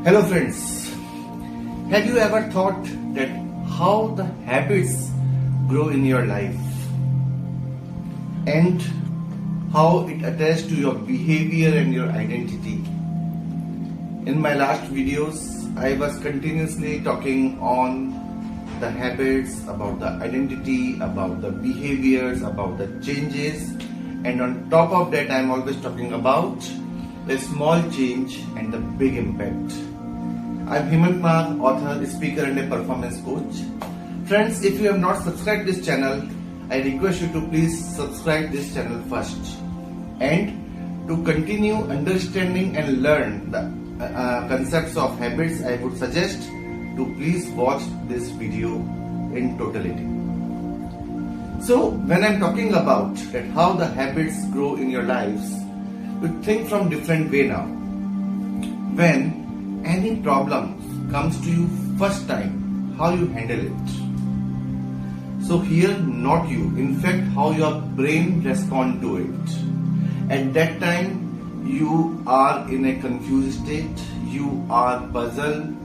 Hello friends, have you ever thought that how the habits grow in your life and how it attaches to your behavior and your identity? In my last videos, I was continuously talking on the habits, about the identity, about the behaviors, about the changes, and on top of that I am always talking about a small change and the big impact. I am Hemant Maan, author, speaker and a performance coach. Friends, if you have not subscribed this channel, I request you to please subscribe this channel first. And to continue understanding and learn the concepts of habits, I would suggest to please watch this video in totality. So when I am talking about that how the habits grow in your lives, you think from different way now. When any problem comes to you first time, how you handle it. So here not you, in fact how your brain respond to it. At that time you are in a confused state, you are puzzled.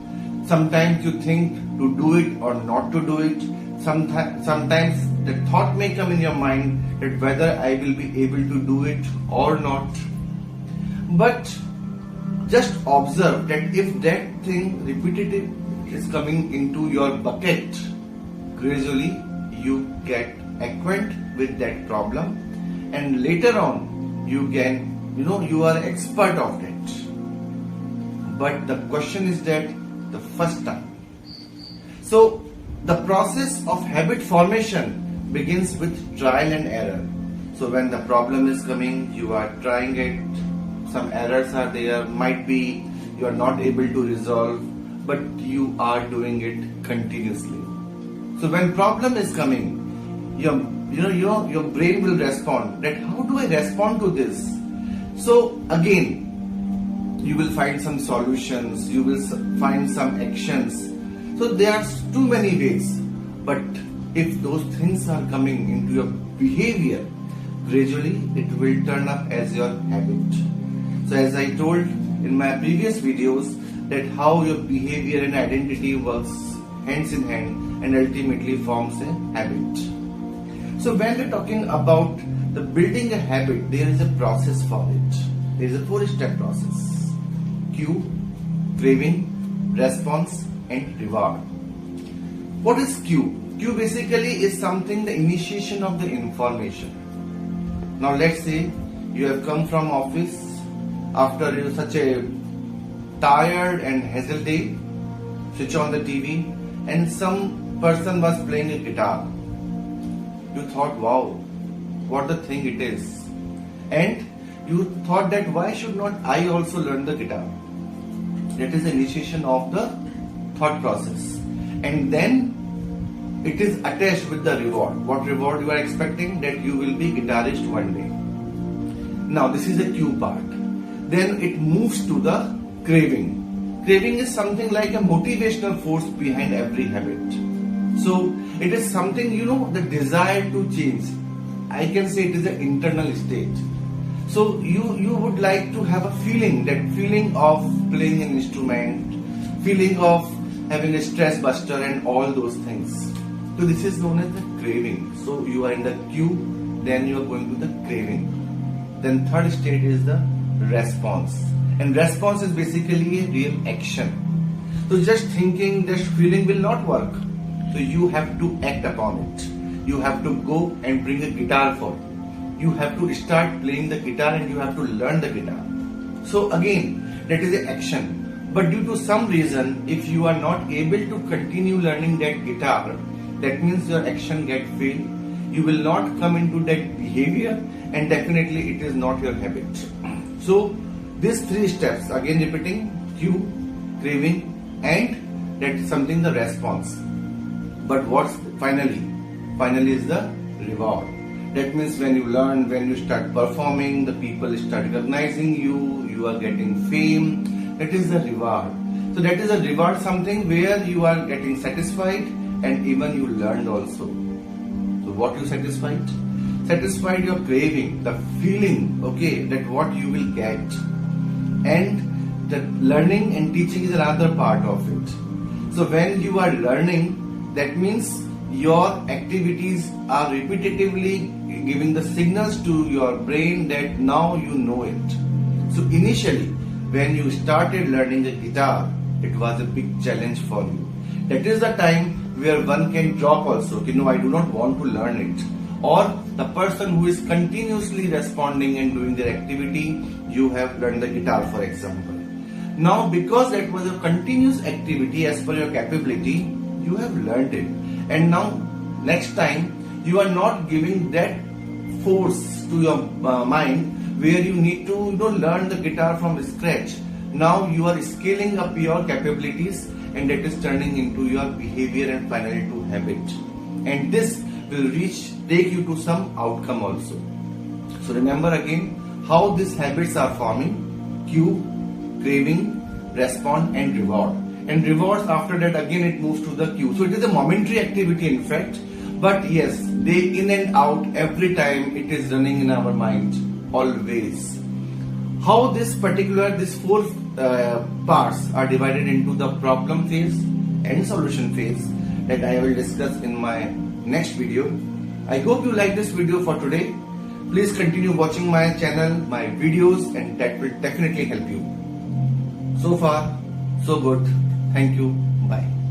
Sometimes you think to do it or not to do it. Sometimes the thought may come in your mind that whether I will be able to do it or not. But just observe that if that thing repetitive is coming into your bucket, gradually you get acquainted with that problem and later on you are expert of it. But the question is that the first time. So the process of habit formation begins with trial and error. So when the problem is coming, you are trying it. Some errors are there, might be you are not able to resolve, but you are doing it continuously. So when problem is coming, your brain will respond that how do I respond to this? So again, you will find some solutions, you will find some actions. So there are too many ways, but if those things are coming into your behavior, gradually it will turn up as your habit. So as I told in my previous videos that how your behavior and identity works hands in hand and ultimately forms a habit. So when we're talking about the building a habit, there is a process for it. There is a 4-step process. Cue, craving, response and reward. What is cue? Cue basically is something, the initiation of the information. Now let's say you have come from office after such a tired and hassle day, switch on the TV and some person was playing a guitar. You thought, wow, what the thing it is. And you thought that why should not I also learn the guitar? That is the initiation of the thought process. And then it is attached with the reward. What reward you are expecting? That you will be guitarist one day. Now this is the cue part. Then it moves to the craving. Craving is something like a motivational force behind every habit. So it is something, the desire to change. I can say it is an internal state. So you would like to have a feeling, that feeling of playing an instrument, feeling of having a stress buster and all those things. So this is known as the craving. So you are in the cue, then you are going to the craving. Then third state is the response. And response is basically a real action. So just thinking, just feeling will not work. So you have to act upon it. You have to go and bring a guitar for it. You have to start playing the guitar and you have to learn the guitar. So again, that is an action. But due to some reason, if you are not able to continue learning that guitar, that means your action get failed. You will not come into that behavior and definitely it is not your habit. So these 3 steps, again repeating, cue, craving and that is something the response. But what's finally? Finally is the reward. That means when you learn, when you start performing, the people start recognizing you, you are getting fame. That is the reward. So that is a reward, something where you are getting satisfied and even you learned also. So what you satisfied? Satisfied your craving, the feeling, okay, that what you will get. And that learning and teaching is another part of it. So when you are learning, that means your activities are repetitively giving the signals to your brain that now you know it. So initially, when you started learning the guitar, it was a big challenge for you. That is the time where one can drop also, no, I do not want to learn it. Or the person who is continuously responding and doing their activity, you have learned the guitar, for example. Now, because that was a continuous activity as per your capability, you have learned it. And now, next time, you are not giving that force to your mind where you need to learn the guitar from scratch. Now you are scaling up your capabilities, and that is turning into your behavior and finally to habit. And this will take you to some outcome also. So remember again how these habits are forming: cue, craving, respond, and reward. And rewards, after that again it moves to the cue. So it is a momentary activity in fact, but yes, day in and out, every time it is running in our mind, always. How these four parts are divided into the problem phase and solution phase, that I will discuss in my next video. I hope you like this video for today. Please continue watching my channel, my videos, and that will definitely help you. So far, so good. Thank you. Bye.